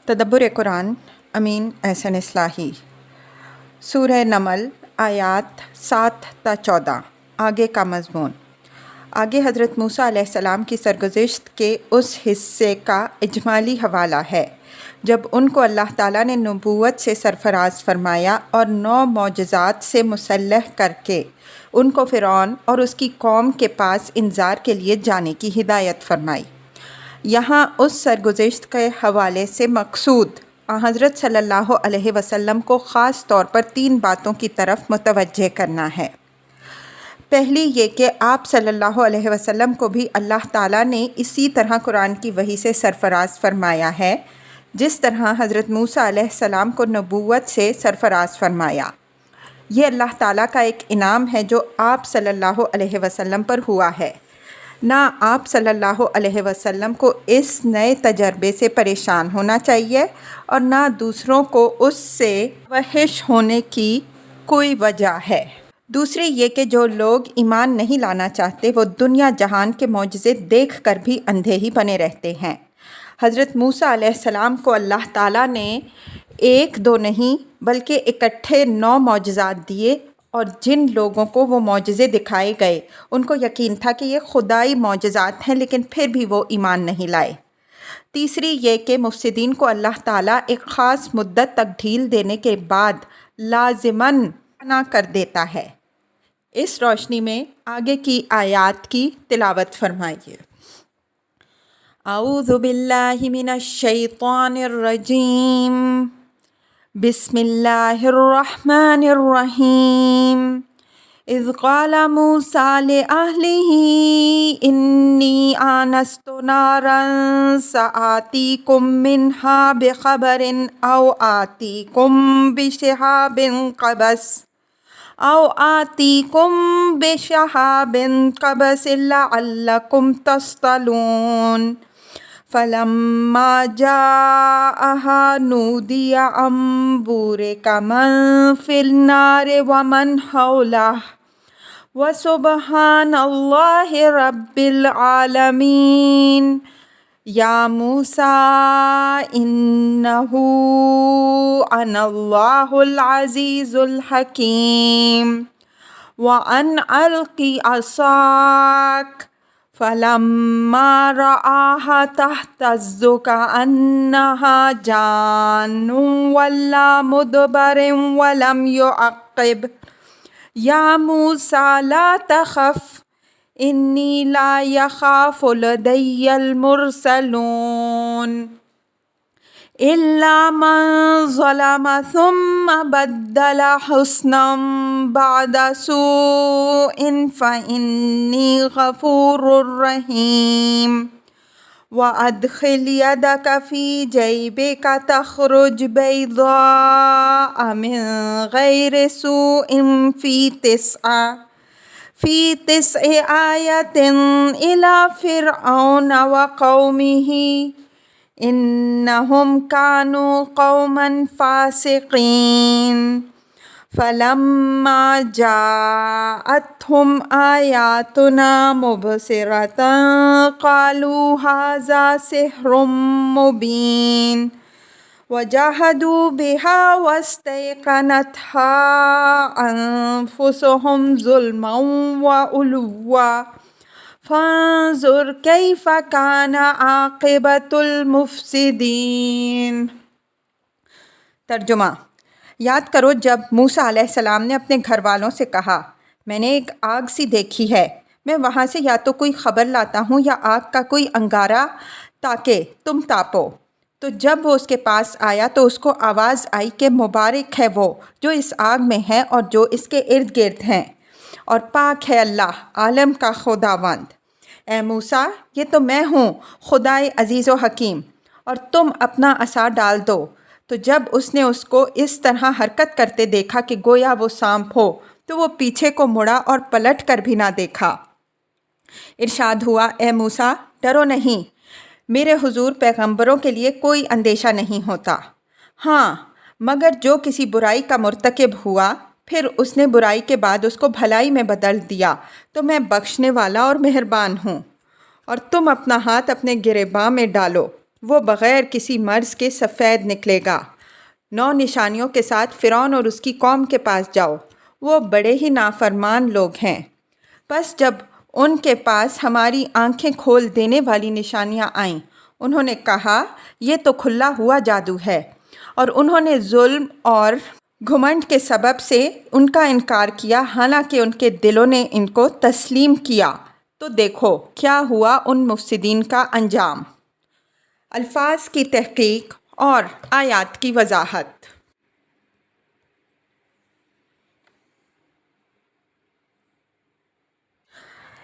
تدبر قرآن امین احسن اصلاحی سورہ نمل آیات 7 تا 14 آگے کا مضمون۔ آگے حضرت موسیٰ علیہ السلام کی سرگزشت کے اس حصے کا اجمالی حوالہ ہے جب ان کو اللہ تعالیٰ نے نبوت سے سرفراز فرمایا اور 9 معجزات سے مسلح کر کے ان کو فرعون اور اس کی قوم کے پاس انذار کے لیے جانے کی ہدایت فرمائی۔ یہاں اس سرگزشت کے حوالے سے مقصود حضرت صلی اللہ علیہ وسلم کو خاص طور پر 3 باتوں کی طرف متوجہ کرنا ہے۔ پہلی یہ کہ آپ صلی اللہ علیہ وسلم کو بھی اللہ تعالیٰ نے اسی طرح قرآن کی وحی سے سرفراز فرمایا ہے جس طرح حضرت موسیٰ علیہ السلام کو نبوت سے سرفراز فرمایا۔ یہ اللہ تعالیٰ کا ایک انعام ہے جو آپ صلی اللہ علیہ وسلم پر ہوا ہے۔ نہ آپ صلی اللہ علیہ وسلم کو اس نئے تجربے سے پریشان ہونا چاہیے اور نہ دوسروں کو اس سے وحش ہونے کی کوئی وجہ ہے۔ دوسری یہ کہ جو لوگ ایمان نہیں لانا چاہتے وہ دنیا جہان کے معجزے دیکھ کر بھی اندھے ہی بنے رہتے ہیں۔ حضرت موسیٰ علیہ السلام کو اللہ تعالیٰ نے 1-2 نہیں بلکہ اکٹھے 9 معجزات دیے، اور جن لوگوں کو وہ معجزے دکھائے گئے ان کو یقین تھا کہ یہ خدائی معجزات ہیں، لیکن پھر بھی وہ ایمان نہیں لائے۔ تیسری یہ کہ مفسدین کو اللہ تعالیٰ ایک خاص مدت تک ڈھیل دینے کے بعد لازماً منع کر دیتا ہے۔ اس روشنی میں آگے کی آیات کی تلاوت فرمائیے۔ اعوذ باللہ من الشیطان الرجیم، بسم اللہ الرحمن الرحیم۔ اذ قال موسیٰ لأہلہ انی آنست نارا سآتیکم منہا بخبر او آتیکم بشہاب قبس لعلکم تصطلون۔ فلما جاءها نودي أن بورك من في النار ومن حوله وسبحان الله رب العالمين يا موسى إنه أنا الله العزيز الحكيم وأن ألق عصاك فلما رآها تهتز كأنها جان ولا مدبر ولم يعقب يا موسى لا تخف إني لا يخاف لدي المرسلون إلا من ظلم ثم بدل حسنا بعد سوء فإني غفور رحيم وأدخل يدك في جيبك تخرج بيضاء من غير سوء في 9 آيات إلى فرعون وقومه إنهم كانوا قوما فاسقين فلما جاءتهم آياتنا مبصرة قالوا هذا سحر مبين وجاهدوا بها واستيقنتها أنفسهم ظلما وعلوا فانظر کیف کان عاقبۃ المفسدین۔ ترجمہ۔ یاد کرو جب موسیٰ علیہ السلام نے اپنے گھر والوں سے کہا، میں نے ایک آگ سی دیکھی ہے، میں وہاں سے یا تو کوئی خبر لاتا ہوں یا آگ کا کوئی انگارہ تاکہ تم تاپو۔ تو جب وہ اس کے پاس آیا تو اس کو آواز آئی کہ مبارک ہے وہ جو اس آگ میں ہے اور جو اس کے ارد گرد ہیں، اور پاک ہے اللہ عالم کا خداوند۔ اے موسیٰ، یہ تو میں ہوں خدائے عزیز و حکیم، اور تم اپنا عصا ڈال دو۔ تو جب اس نے اس کو اس طرح حرکت کرتے دیکھا کہ گویا وہ سانپ ہو تو وہ پیچھے کو مڑا اور پلٹ کر بھی نہ دیکھا۔ ارشاد ہوا، اے موسیٰ ڈرو نہیں، میرے حضور پیغمبروں کے لیے کوئی اندیشہ نہیں ہوتا، ہاں مگر جو کسی برائی کا مرتکب ہوا پھر اس نے برائی کے بعد اس کو بھلائی میں بدل دیا تو میں بخشنے والا اور مہربان ہوں۔ اور تم اپنا ہاتھ اپنے گریباں میں ڈالو وہ بغیر کسی مرض کے سفید نکلے گا۔ 9 نشانیوں کے ساتھ فرعون اور اس کی قوم کے پاس جاؤ، وہ بڑے ہی نافرمان لوگ ہیں۔ پس جب ان کے پاس ہماری آنکھیں کھول دینے والی نشانیاں آئیں، انہوں نے کہا یہ تو کھلا ہوا جادو ہے، اور انہوں نے ظلم اور گھمنڈ کے سبب سے ان کا انکار کیا، حالانکہ ان کے دلوں نے ان کو تسلیم کیا۔ تو دیکھو کیا ہوا ان مفسدین کا انجام۔ الفاظ کی تحقیق اور آیات کی وضاحت۔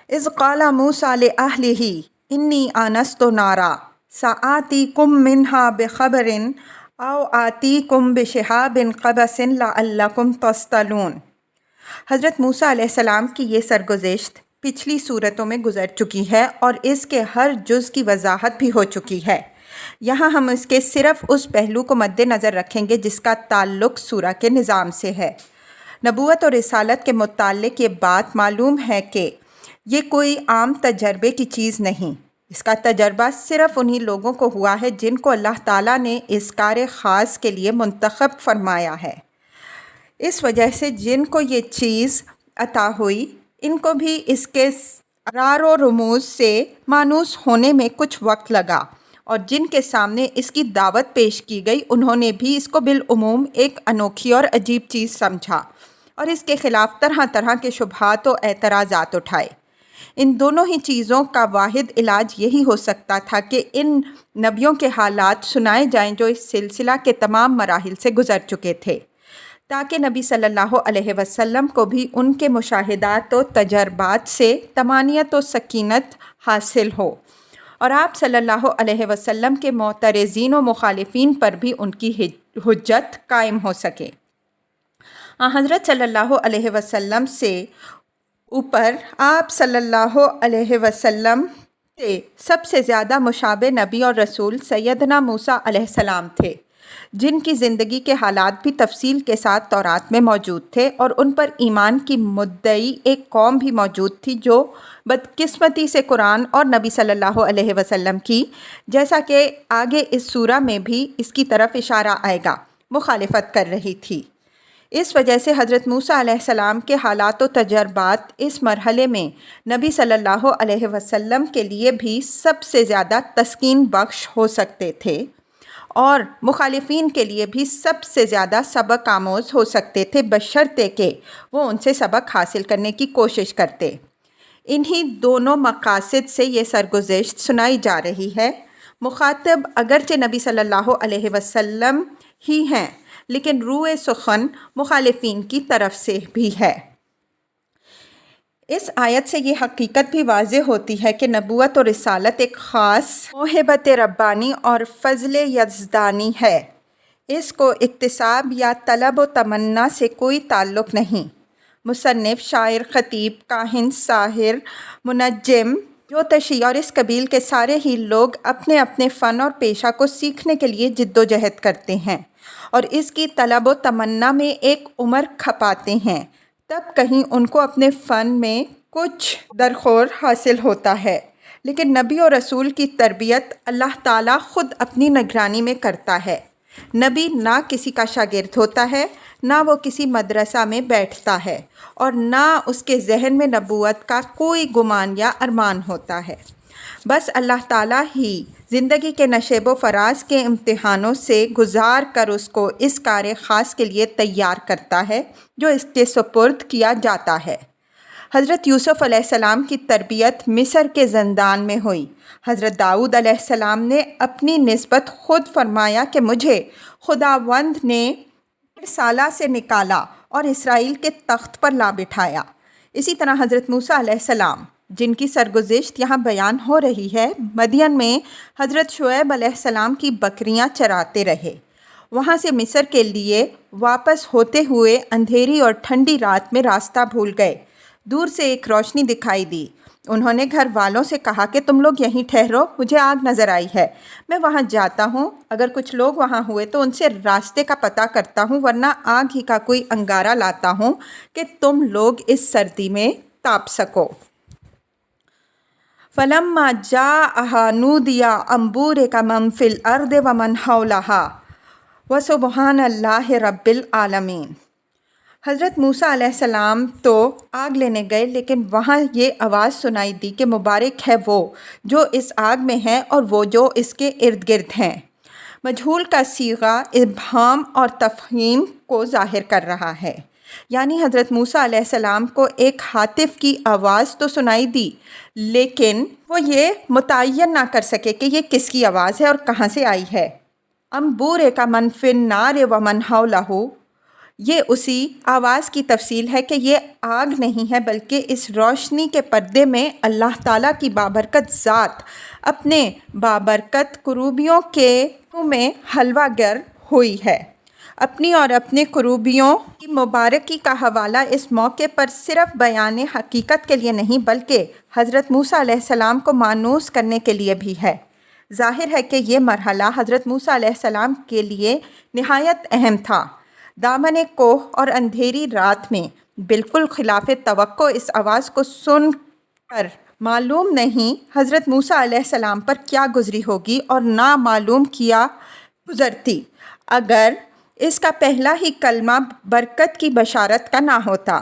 اذ قال موسیٰ لأہلہ انی آنست نارا سآتیکم منہا بخبر او آتیکم بشہاب قبس لعلکم تصطلون۔ حضرت موسیٰ علیہ السلام کی یہ سرگزشت پچھلی صورتوں میں گزر چکی ہے اور اس کے ہر جز کی وضاحت بھی ہو چکی ہے۔ یہاں ہم اس کے صرف اس پہلو کو مد نظر رکھیں گے جس کا تعلق سورہ کے نظام سے ہے۔ نبوت اور رسالت کے متعلق یہ بات معلوم ہے کہ یہ کوئی عام تجربے کی چیز نہیں۔ اس کا تجربہ صرف انہی لوگوں کو ہوا ہے جن کو اللہ تعالیٰ نے اس کار خاص کے لیے منتخب فرمایا ہے۔ اس وجہ سے جن کو یہ چیز عطا ہوئی، ان کو بھی اس کے اسرار و رموز سے مانوس ہونے میں کچھ وقت لگا، اور جن کے سامنے اس کی دعوت پیش کی گئی انہوں نے بھی اس کو بالعموم ایک انوکھی اور عجیب چیز سمجھا، اور اس کے خلاف طرح طرح کے شبہات و اعتراضات اٹھائے۔ ان دونوں ہی چیزوں کا واحد علاج یہی ہو سکتا تھا کہ ان نبیوں کے حالات سنائے جائیں جو اس سلسلہ کے تمام مراحل سے گزر چکے تھے، تاکہ نبی صلی اللہ علیہ وسلم کو بھی ان کے مشاہدات و تجربات سے طمانینت و سکینت حاصل ہو، اور آپ صلی اللہ علیہ وسلم کے معترضین و مخالفین پر بھی ان کی حجت قائم ہو سکے۔ حضرت صلی اللہ علیہ وسلم سے اوپر آپ صلی اللہ علیہ وسلم سے سب سے زیادہ مشابہ نبی اور رسول سیدنا موسیٰ علیہ السلام تھے، جن کی زندگی کے حالات بھی تفصیل کے ساتھ تورات میں موجود تھے، اور ان پر ایمان کی مدعی ایک قوم بھی موجود تھی جو بدقسمتی سے قرآن اور نبی صلی اللہ علیہ وسلم کی، جیسا کہ آگے اس سورہ میں بھی اس کی طرف اشارہ آئے گا، مخالفت کر رہی تھی۔ اس وجہ سے حضرت موسیٰ علیہ السلام کے حالات و تجربات اس مرحلے میں نبی صلی اللہ علیہ وسلم کے لیے بھی سب سے زیادہ تسکین بخش ہو سکتے تھے، اور مخالفین کے لیے بھی سب سے زیادہ سبق آموز ہو سکتے تھے، بشرطے کہ وہ ان سے سبق حاصل کرنے کی کوشش کرتے۔ انہی دونوں مقاصد سے یہ سرگزشت سنائی جا رہی ہے۔ مخاطب اگرچہ نبی صلی اللہ علیہ وسلم ہی ہیں، لیکن روئے سخن مخالفین کی طرف سے بھی ہے۔ اس آیت سے یہ حقیقت بھی واضح ہوتی ہے کہ نبوت اور رسالت ایک خاص موہبت ربانی اور فضل یزدانی ہے۔ اس کو اکتساب یا طلب و تمنا سے کوئی تعلق نہیں۔ مصنف، شاعر، خطیب، کاہن، ساحر، منجم، جوتشی اور اس قبیل کے سارے ہی لوگ اپنے اپنے فن اور پیشہ کو سیکھنے کے لیے جد و جہد کرتے ہیں، اور اس کی طلب و تمنا میں ایک عمر کھپاتے ہیں، تب کہیں ان کو اپنے فن میں کچھ درخور حاصل ہوتا ہے۔ لیکن نبی اور رسول کی تربیت اللہ تعالیٰ خود اپنی نگرانی میں کرتا ہے۔ نبی نہ کسی کا شاگرد ہوتا ہے، نہ وہ کسی مدرسہ میں بیٹھتا ہے، اور نہ اس کے ذہن میں نبوت کا کوئی گمان یا ارمان ہوتا ہے۔ بس اللہ تعالیٰ ہی زندگی کے نشیب و فراز کے امتحانوں سے گزار کر اس کو اس کار خاص کے لیے تیار کرتا ہے جو اس کے سپرد کیا جاتا ہے۔ حضرت یوسف علیہ السلام کی تربیت مصر کے زندان میں ہوئی۔ حضرت داؤد علیہ السلام نے اپنی نسبت خود فرمایا کہ مجھے خداوند نے سالہ سے نکالا اور اسرائیل کے تخت پر لا بٹھایا۔ اسی طرح حضرت موسیٰ علیہ السلام، جن کی سرگزشت یہاں بیان ہو رہی ہے، مدین میں حضرت شعیب علیہ السلام کی بکریاں چراتے رہے۔ وہاں سے مصر کے لیے واپس ہوتے ہوئے اندھیری اور ٹھنڈی رات میں راستہ بھول گئے۔ دور سے ایک روشنی دکھائی دی۔ انہوں نے گھر والوں سے کہا کہ تم لوگ یہیں ٹھہرو، مجھے آگ نظر آئی ہے، میں وہاں جاتا ہوں، اگر کچھ لوگ وہاں ہوئے تو ان سے راستے کا پتہ کرتا ہوں، ورنہ آگ ہی کا کوئی انگارہ لاتا ہوں کہ تم لوگ اس سردی میں تاپ سکو۔ فلما جاءها نودي أن بورك من في الأرض ومن حولها وسبحان اللہ رب العالمین۔ حضرت موسیٰ علیہ السلام تو آگ لینے گئے، لیکن وہاں یہ آواز سنائی دی کہ مبارک ہے وہ جو اس آگ میں ہے اور وہ جو اس کے ارد گرد ہیں۔ مجہول کا صیغہ ابہام اور تفہیم کو ظاہر کر رہا ہے، یعنی حضرت موسیٰ علیہ السلام کو ایک ہاتف کی آواز تو سنائی دی، لیکن وہ یہ متعین نہ کر سکے کہ یہ کس کی آواز ہے اور کہاں سے آئی ہے۔ ام بورک من فی النار ومن حولہ، یہ اسی آواز کی تفصیل ہے کہ یہ آگ نہیں ہے، بلکہ اس روشنی کے پردے میں اللہ تعالیٰ کی بابرکت ذات اپنے بابرکت کروبیوں کے میں حلوہ گر ہوئی ہے۔ اپنی اور اپنے کروبیوں کی مبارکی کا حوالہ اس موقع پر صرف بیان حقیقت کے لیے نہیں، بلکہ حضرت موسیٰ علیہ السلام کو مانوس کرنے کے لیے بھی ہے۔ ظاہر ہے کہ یہ مرحلہ حضرت موسیٰ علیہ السلام کے لیے نہایت اہم تھا۔ دامن کوہ اور اندھیری رات میں بالکل خلاف توقع اس آواز کو سن کر معلوم نہیں حضرت موسیٰ علیہ السلام پر کیا گزری ہوگی، اور نہ معلوم کیا گزرتی اگر اس کا پہلا ہی کلمہ برکت کی بشارت کا نہ ہوتا۔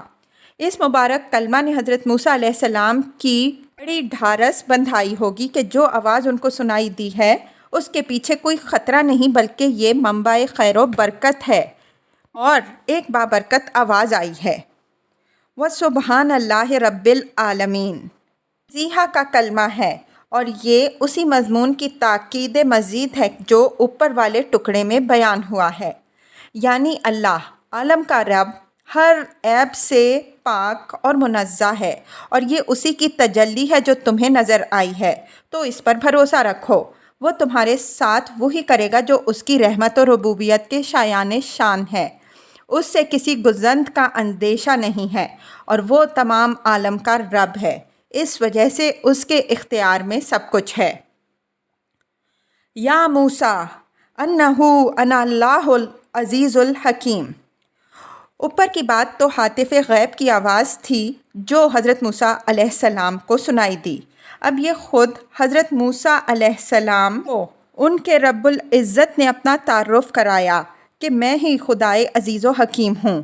اس مبارک کلمہ نے حضرت موسیٰ علیہ السلام کی بڑی ڈھارس بندھائی ہوگی کہ جو آواز ان کو سنائی دی ہے اس کے پیچھے کوئی خطرہ نہیں، بلکہ یہ منبع خیر و برکت ہے اور ایک بابرکت آواز آئی ہے۔ وَسُبْحَانَ اللَّهِ رَبِّ الْعَالَمِينَ تنزیہ کا کلمہ ہے، اور یہ اسی مضمون کی تاکید مزید ہے جو اوپر والے ٹکڑے میں بیان ہوا ہے، یعنی اللہ عالم کا رب ہر عیب سے پاک اور منزہ ہے، اور یہ اسی کی تجلی ہے جو تمہیں نظر آئی ہے، تو اس پر بھروسہ رکھو۔ وہ تمہارے ساتھ وہی کرے گا جو اس کی رحمت و ربوبیت کے شایان شان ہے، اس سے کسی گزند کا اندیشہ نہیں ہے، اور وہ تمام عالم کا رب ہے، اس وجہ سے اس کے اختیار میں سب کچھ ہے۔ یا موسیٰ انہ انا اللہ العزیز الحکیم۔ اوپر کی بات تو ہاتف غیب کی آواز تھی جو حضرت موسیٰ علیہ السلام کو سنائی دی۔ اب یہ خود حضرت موسیٰ علیہ السلام کو ان کے رب العزت نے اپنا تعارف کرایا کہ میں ہی خدائے عزیز و حکیم ہوں۔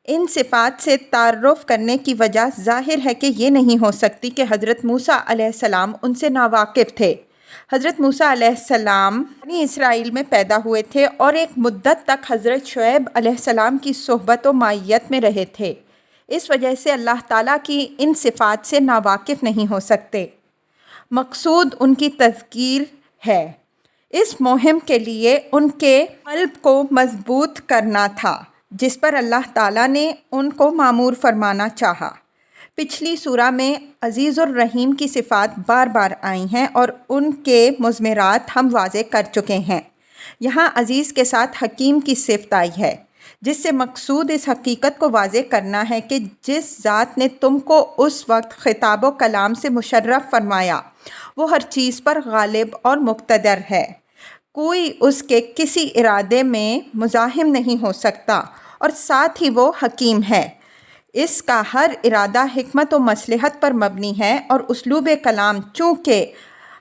ان صفات سے تعارف کرنے کی وجہ ظاہر ہے کہ یہ نہیں ہو سکتی کہ حضرت موسیٰ علیہ السلام ان سے ناواقف تھے۔ حضرت موسیٰ علیہ السلام بنی اسرائیل میں پیدا ہوئے تھے اور ایک مدت تک حضرت شعیب علیہ السلام کی صحبت و معیت میں رہے تھے، اس وجہ سے اللہ تعالیٰ کی ان صفات سے ناواقف نہیں ہو سکتے۔ مقصود ان کی تذکیر ہے۔ اس مہم کے لیے ان کے قلب کو مضبوط کرنا تھا جس پر اللہ تعالیٰ نے ان کو مامور فرمانا چاہا۔ پچھلی سورہ میں عزیز الرحیم کی صفات بار بار آئی ہیں اور ان کے مضمرات ہم واضح کر چکے ہیں۔ یہاں عزیز کے ساتھ حکیم کی صفت آئی ہے، جس سے مقصود اس حقیقت کو واضح کرنا ہے کہ جس ذات نے تم کو اس وقت خطاب و کلام سے مشرف فرمایا وہ ہر چیز پر غالب اور مقتدر ہے، کوئی اس کے کسی ارادے میں مزاحم نہیں ہو سکتا، اور ساتھ ہی وہ حکیم ہے۔ اس کا ہر ارادہ حکمت و مصلحت پر مبنی ہے، اور اسلوب کلام چونکہ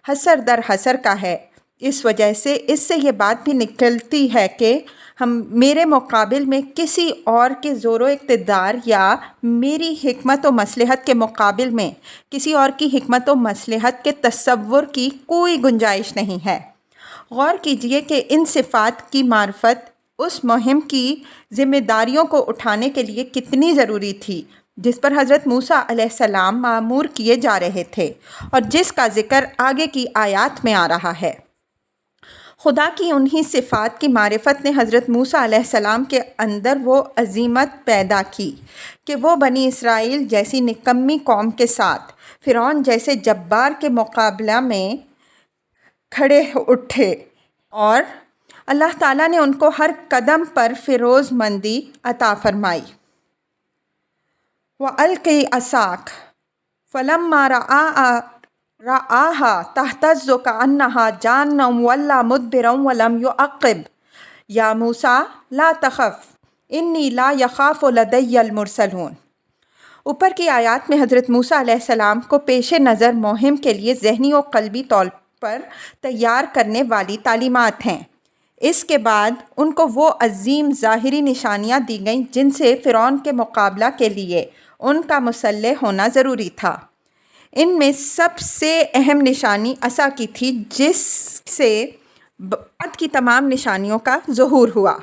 حصر در حصر کا ہے، اس وجہ سے اس سے یہ بات بھی نکلتی ہے کہ میرے مقابل میں کسی اور کے زور و اقتدار یا میری حکمت و مصلحت کے مقابل میں کسی اور کی حکمت و مصلحت کے تصور کی کوئی گنجائش نہیں ہے۔ غور کیجئے کہ ان صفات کی معرفت اس مہم کی ذمہ داریوں کو اٹھانے کے لیے کتنی ضروری تھی جس پر حضرت موسیٰ علیہ السلام مامور کیے جا رہے تھے، اور جس کا ذکر آگے کی آیات میں آ رہا ہے۔ خدا کی انہی صفات کی معرفت نے حضرت موسیٰ علیہ السلام کے اندر وہ عزیمت پیدا کی کہ وہ بنی اسرائیل جیسی نکمی قوم کے ساتھ فرعون جیسے جبار کے مقابلہ میں کھڑے اٹھے، اور اللہ تعالیٰ نے ان کو ہر قدم پر فیروز مندی عطا فرمائی۔ وَأَلْقِ عَصَاكَ فَلَمَّا رَآهَا تَهْتَزُّ كَأَنَّهَا جَانٌّ وَلَّىٰ مُدْبِرًا وَلَمْ يُعَقِّبْ یا موسیٰ لا تخف انی لا یخاف لدی المرسلون۔ اوپر کی آیات میں حضرت موسیٰ علیہ السلام کو پیش نظر مہم کے لیے ذہنی و قلبی طور پر تیار کرنے والی تعلیمات ہیں۔ اس کے بعد ان کو وہ عظیم ظاہری نشانیاں دی گئیں جن سے فرعون کے مقابلہ کے لیے ان کا مسلح ہونا ضروری تھا۔ ان میں سب سے اہم نشانی عصا کی تھی، جس سے بعد کی تمام نشانیوں کا ظہور ہوا۔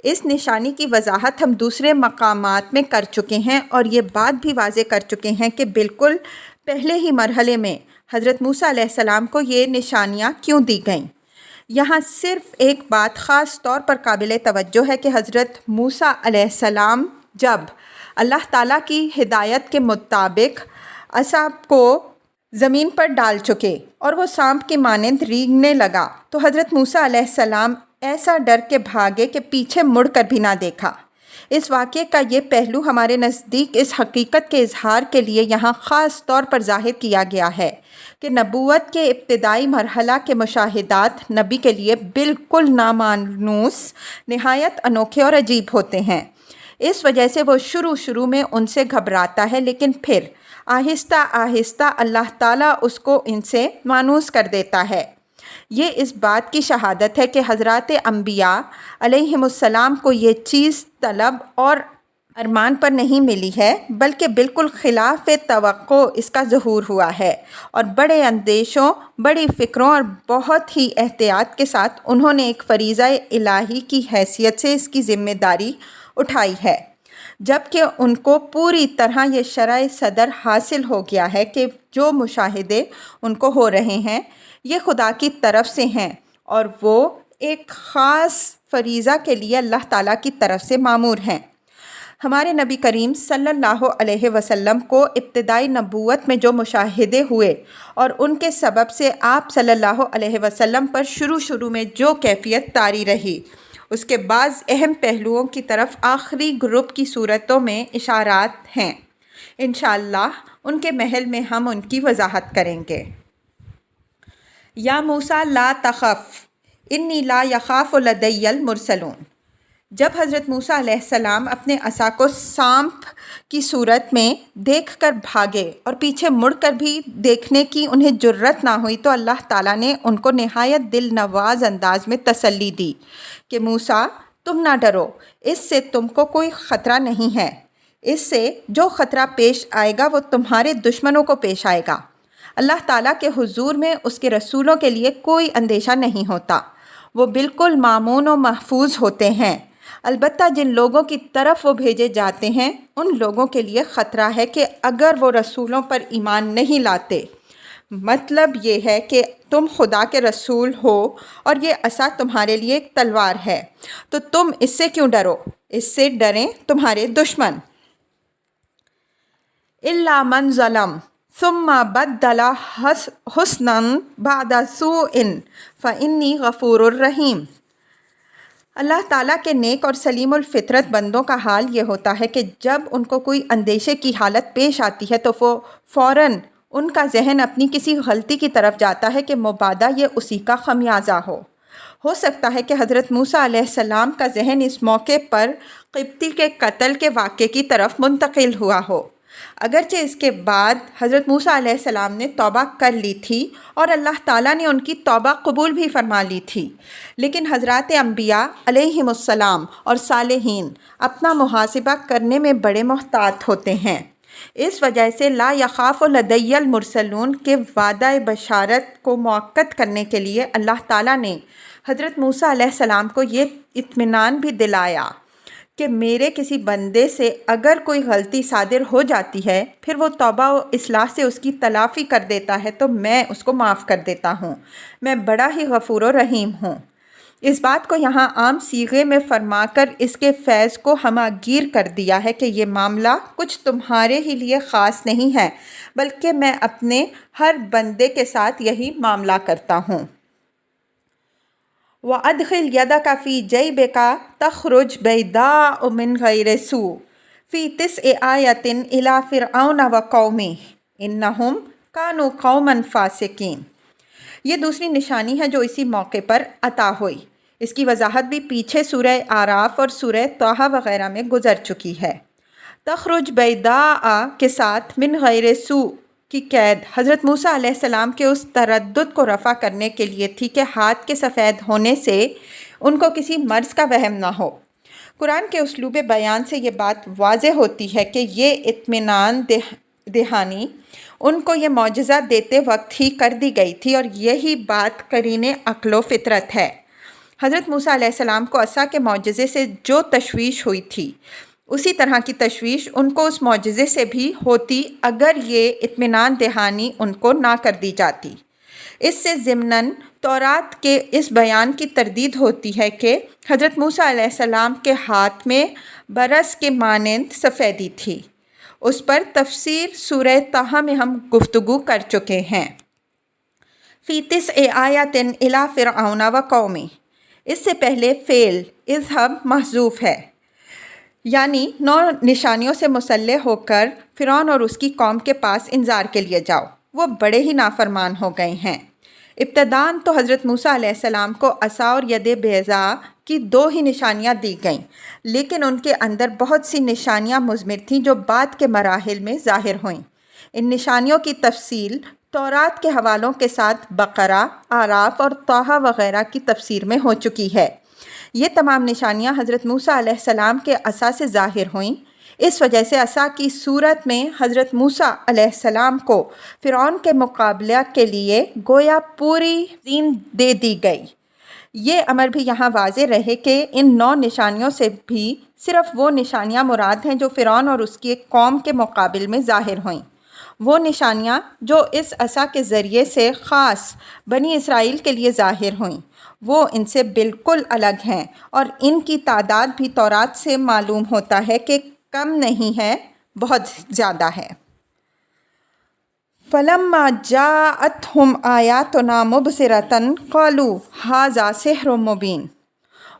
اس نشانی کی وضاحت ہم دوسرے مقامات میں کر چکے ہیں اور یہ بات بھی واضح کر چکے ہیں کہ بالکل پہلے ہی مرحلے میں حضرت موسیٰ علیہ السلام کو یہ نشانیاں کیوں دی گئیں۔ یہاں صرف ایک بات خاص طور پر قابل توجہ ہے کہ حضرت موسیٰ علیہ السلام جب اللہ تعالیٰ کی ہدایت کے مطابق عصا کو زمین پر ڈال چکے اور وہ سانپ کی مانند ریگنے لگا تو حضرت موسیٰ علیہ السلام ایسا ڈر کے بھاگے کہ پیچھے مڑ کر بھی نہ دیکھا۔ اس واقعے کا یہ پہلو ہمارے نزدیک اس حقیقت کے اظہار کے لیے یہاں خاص طور پر ظاہر کیا گیا ہے کہ نبوت کے ابتدائی مرحلہ کے مشاہدات نبی کے لیے بالکل نامانوس، نہایت انوکھے اور عجیب ہوتے ہیں۔ اس وجہ سے وہ شروع میں ان سے گھبراتا ہے، لیکن پھر آہستہ آہستہ اللہ تعالیٰ اس کو ان سے مانوس کر دیتا ہے۔ یہ اس بات کی شہادت ہے کہ حضرات انبیاء علیہم السلام کو یہ چیز طلب اور ارمان پر نہیں ملی ہے، بلکہ بالکل خلاف توقع اس کا ظہور ہوا ہے، اور بڑے اندیشوں، بڑی فکروں اور بہت ہی احتیاط کے ساتھ انہوں نے ایک فریضہ الہی کی حیثیت سے اس کی ذمہ داری اٹھائی ہے، جبکہ ان کو پوری طرح یہ شرح صدر حاصل ہو گیا ہے کہ جو مشاہدے ان کو ہو رہے ہیں یہ خدا کی طرف سے ہیں اور وہ ایک خاص فریضہ کے لیے اللہ تعالیٰ کی طرف سے مامور ہیں۔ ہمارے نبی کریم صلی اللہ علیہ وسلم کو ابتدائی نبوت میں جو مشاہدے ہوئے اور ان کے سبب سے آپ صلی اللہ علیہ وسلم پر شروع میں جو کیفیت طاری رہی، اس کے بعض اہم پہلوؤں کی طرف آخری گروپ کی صورتوں میں اشارات ہیں۔ انشاءاللہ ان کے محل میں ہم ان کی وضاحت کریں گے۔ یا موسیٰ لا تخف انی لا یخاف لدی المرسلون۔ جب حضرت موسیٰ علیہ السلام اپنے عصا کو سانپ کی صورت میں دیکھ کر بھاگے اور پیچھے مڑ کر بھی دیکھنے کی انہیں جرت نہ ہوئی تو اللہ تعالیٰ نے ان کو نہایت دل نواز انداز میں تسلی دی کہ موسیٰ تم نہ ڈرو، اس سے تم کو کوئی خطرہ نہیں ہے، اس سے جو خطرہ پیش آئے گا وہ تمہارے دشمنوں کو پیش آئے گا۔ اللہ تعالیٰ کے حضور میں اس کے رسولوں کے لیے کوئی اندیشہ نہیں ہوتا، وہ بالکل مامون و محفوظ ہوتے ہیں۔ البتہ جن لوگوں کی طرف وہ بھیجے جاتے ہیں ان لوگوں کے لیے خطرہ ہے کہ اگر وہ رسولوں پر ایمان نہیں لاتے، مطلب یہ ہے کہ تم خدا کے رسول ہو اور یہ عصا تمہارے لیے ایک تلوار ہے، تو تم اس سے کیوں ڈرو؟ اس سے ڈریں تمہارے دشمن۔ الا من ظلم ثم بدل حسنا بعد سوء فانی غفور الرحیم۔ اللہ تعالیٰ کے نیک اور سلیم الفطرت بندوں کا حال یہ ہوتا ہے کہ جب ان کو کوئی اندیشے کی حالت پیش آتی ہے تو وہ فوراً ان کا ذہن اپنی کسی غلطی کی طرف جاتا ہے کہ مبادا یہ اسی کا خمیازہ ہو سکتا ہے کہ حضرت موسیٰ علیہ السلام کا ذہن اس موقع پر قبطی کے قتل کے واقعے کی طرف منتقل ہوا ہو، اگرچہ اس کے بعد حضرت موسیٰ علیہ السلام نے توبہ کر لی تھی اور اللہ تعالیٰ نے ان کی توبہ قبول بھی فرما لی تھی، لیکن حضرات انبیاء علیہم السلام اور صالحین اپنا محاسبہ کرنے میں بڑے محتاط ہوتے ہیں۔ اس وجہ سے لا یخاف لدی المرسلون کے وعدہ بشارت کو مؤکد کرنے کے لیے اللہ تعالیٰ نے حضرت موسیٰ علیہ السلام کو یہ اطمینان بھی دلایا کہ میرے کسی بندے سے اگر کوئی غلطی صادر ہو جاتی ہے پھر وہ توبہ و اصلاح سے اس کی تلافی کر دیتا ہے تو میں اس کو معاف کر دیتا ہوں، میں بڑا ہی غفور و رحیم ہوں۔ اس بات کو یہاں عام صیغے میں فرما کر اس کے فیض کو ہماگیر کر دیا ہے کہ یہ معاملہ کچھ تمہارے ہی لیے خاص نہیں ہے، بلکہ میں اپنے ہر بندے کے ساتھ یہی معاملہ کرتا ہوں۔ وَأَدْخِلْ يَدَكَ فِي جَيْبِكَ تَخْرُجْ بَيْضَاءَ مِنْ غَيْرِ سُوءٍ فِي 9 آيَاتٍ إِلَى فِرْعَوْنَ وَقَوْمِهِ إِنَّهُمْ كَانُوا قَوْمًا فَاسِقِينَ۔ یہ دوسری نشانی ہے جو اسی موقع پر عطا ہوئی۔ اس کی وضاحت بھی پیچھے سورہ اعراف اور سورہ طٰہٰ وغیرہ میں گزر چکی ہے۔ تخرج بیضاء کے ساتھ من غیر سوء کی قید حضرت موسیٰ علیہ السلام کے اس تردد کو رفع کرنے کے لیے تھی کہ ہاتھ کے سفید ہونے سے ان کو کسی مرض کا وہم نہ ہو۔ قرآن کے اسلوب بیان سے یہ بات واضح ہوتی ہے کہ یہ اطمینان دہانی ان کو یہ معجزہ دیتے وقت ہی کر دی گئی تھی، اور یہی بات قرین عقل و فطرت ہے۔ حضرت موسیٰ علیہ السلام کو عصا کے معجزے سے جو تشویش ہوئی تھی، اسی طرح کی تشویش ان کو اس معجزے سے بھی ہوتی اگر یہ اطمینان دہانی ان کو نہ کر دی جاتی۔ اس سے ضمناً تورات کے اس بیان کی تردید ہوتی ہے کہ حضرت موسیٰ علیہ السلام کے ہاتھ میں برس کے مانند سفیدی تھی۔ اس پر تفسیر سورہ طٰہٰ میں ہم گفتگو کر چکے ہیں۔ فی تسع آیات الی فرعون و قومہ، اس سے پہلے فعل اذهب محذوف ہے، یعنی 9 نشانیوں سے مسلح ہو کر فرعون اور اس کی قوم کے پاس انذار کے لیے جاؤ، وہ بڑے ہی نافرمان ہو گئے ہیں۔ ابتداً تو حضرت موسیٰ علیہ السلام کو عصا اور ید بیضاء کی 2 ہی نشانیاں دی گئیں، لیکن ان کے اندر بہت سی نشانیاں مضمر تھیں جو بعد کے مراحل میں ظاہر ہوئیں۔ ان نشانیوں کی تفصیل تورات کے حوالوں کے ساتھ بقرہ، اعراف اور طٰہٰ وغیرہ کی تفسیر میں ہو چکی ہے۔ یہ تمام نشانیاں حضرت موسیٰ علیہ السلام کے عصا سے ظاہر ہوئیں۔ اس وجہ سے عصا کی صورت میں حضرت موسیٰ علیہ السلام کو فرعون کے مقابلہ کے لیے گویا پوری زین دے دی گئی۔ یہ امر بھی یہاں واضح رہے کہ ان 9 نشانیوں سے بھی صرف وہ نشانیاں مراد ہیں جو فرعون اور اس کی ایک قوم کے مقابل میں ظاہر ہوئیں۔ وہ نشانیاں جو اس عصا کے ذریعے سے خاص بنی اسرائیل کے لیے ظاہر ہوئیں، وہ ان سے بالکل الگ ہیں، اور ان کی تعداد بھی تورات سے معلوم ہوتا ہے کہ کم نہیں ہے، بہت زیادہ ہے۔ فَلَمَّا جَاءَتْهُمْ آيَاتُنَا مُبْصِرَةً قَالُوا هَٰذَا سِحْرٌ مُبِينٌ۔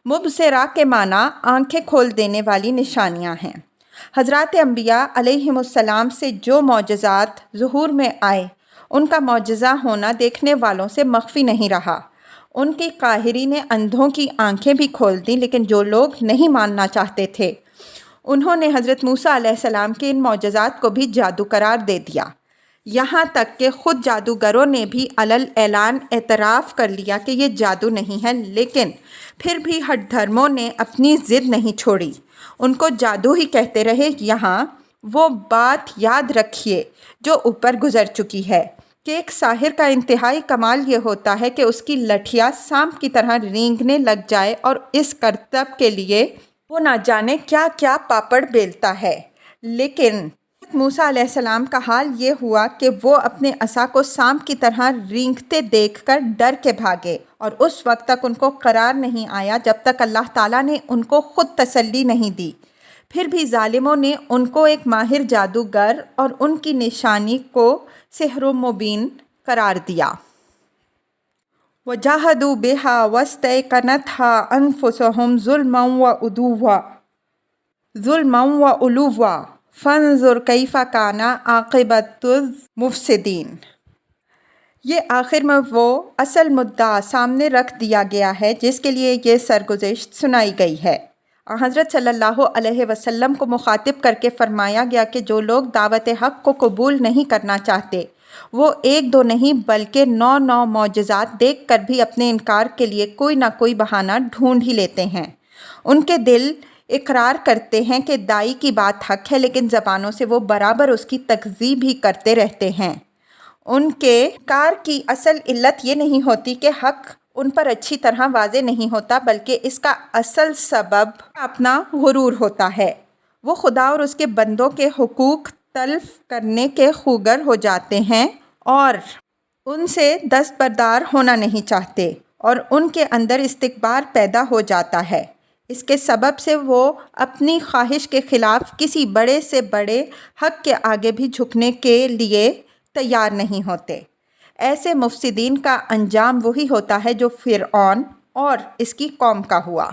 مبصرہ کے معنی آنکھیں کھول دینے والی نشانیاں ہیں۔ حضرات انبیاء علیہم السلام سے جو معجزات ظہور میں آئے، ان کا معجزہ ہونا دیکھنے والوں سے مخفی نہیں رہا۔ ان کی قاہری نے اندھوں کی آنکھیں بھی کھول دیں، لیکن جو لوگ نہیں ماننا چاہتے تھے انہوں نے حضرت موسیٰ علیہ السلام کے ان معجزات کو بھی جادو قرار دے دیا، یہاں تک کہ خود جادوگروں نے بھی علل اعلان اعتراف کر لیا کہ یہ جادو نہیں ہے، لیکن پھر بھی ہٹ دھرموں نے اپنی ضد نہیں چھوڑی، ان کو جادو ہی کہتے رہے۔ یہاں وہ بات یاد رکھیے جو اوپر گزر چکی ہے کہ ایک ساحر کا انتہائی کمال یہ ہوتا ہے کہ اس کی لٹھیا سانپ کی طرح رینگنے لگ جائے، اور اس کرتب کے لیے وہ نہ جانے کیا کیا پاپڑ بیلتا ہے۔ لیکن موسیٰ علیہ السلام کا حال یہ ہوا کہ وہ اپنے عصا کو سانپ کی طرح رینگتے دیکھ کر ڈر کے بھاگے، اور اس وقت تک ان کو قرار نہیں آیا جب تک اللہ تعالیٰ نے ان کو خود تسلی نہیں دی۔ پھر بھی ظالموں نے ان کو ایک ماہر جادوگر اور ان کی نشانی کو سحر مبین قرار دیا۔ وَجَاهَدُوا بِهَا وَاسْتَيْقَنَتْهَا أَنفُسُهُمْ ظُلْمًا وَعُلُوًّا فَانظُرْ كَيْفَ كَانَ عَاقِبَةُ الْمُفْسِدِينَ۔ یہ آخر میں وہ اصل مدعا سامنے رکھ دیا گیا ہے جس کے لیے یہ سرگزشت سنائی گئی ہے۔ حضرت صلی اللہ علیہ وسلم کو مخاطب کر کے فرمایا گیا کہ جو لوگ دعوت حق کو قبول نہیں کرنا چاہتے، وہ 1-2 نہیں بلکہ 9 معجزات دیکھ کر بھی اپنے انکار کے لیے کوئی نہ کوئی بہانہ ڈھونڈ ہی لیتے ہیں۔ ان کے دل اقرار کرتے ہیں کہ دائی کی بات حق ہے، لیکن زبانوں سے وہ برابر اس کی تکذیب ہی کرتے رہتے ہیں۔ ان کے انکار کی اصل علت یہ نہیں ہوتی کہ حق ان پر اچھی طرح واضح نہیں ہوتا، بلکہ اس کا اصل سبب اپنا غرور ہوتا ہے۔ وہ خدا اور اس کے بندوں کے حقوق تلف کرنے کے خوگر ہو جاتے ہیں اور ان سے دستبردار ہونا نہیں چاہتے، اور ان کے اندر استکبار پیدا ہو جاتا ہے۔ اس کے سبب سے وہ اپنی خواہش کے خلاف کسی بڑے سے بڑے حق کے آگے بھی جھکنے کے لیے تیار نہیں ہوتے۔ ایسے مفسدین کا انجام وہی ہوتا ہے جو فرعون اور اس کی قوم کا ہوا۔